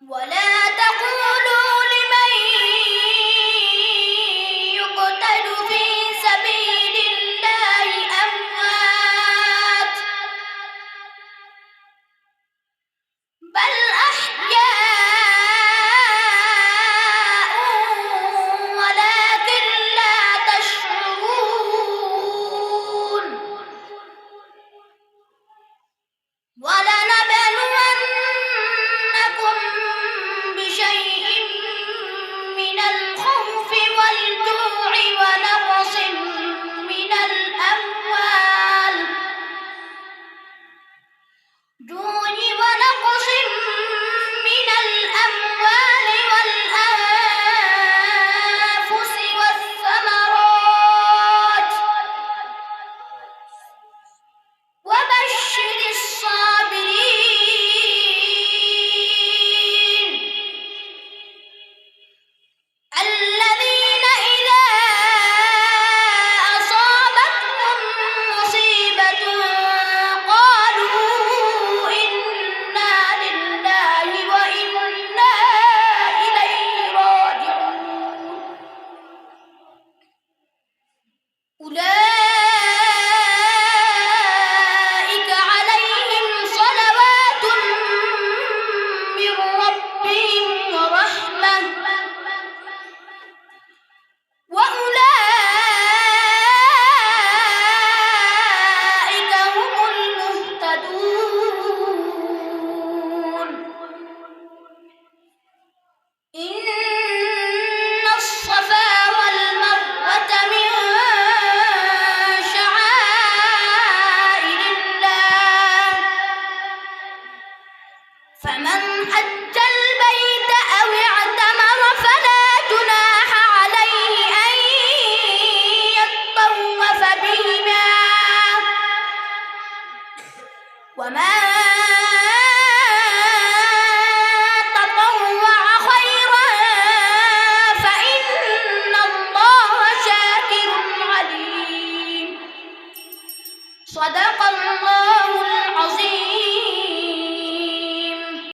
ولا تقولوا لمن يقتل في سبيل الله أموات بل أحياء ولكن لا تشعرون ولنبلونكم بشيء من الخوف والجوع ونقص من الأموال والأنفس والثمرات وبشر الصابرين الذين إذا أصابتهم مصيبة قالوا إنا لله وإنا إليه راجعون أولئك عليهم صلوات من ربهم ورحمة وأولئك هم المهتدون إن الصفا والمروة من شعائر الله فمن حج البيت أو اعتمر فلا جناح عليه أن يطوف بهما ومن تطوع خيرا فإن الله شاكر عليم صدق الله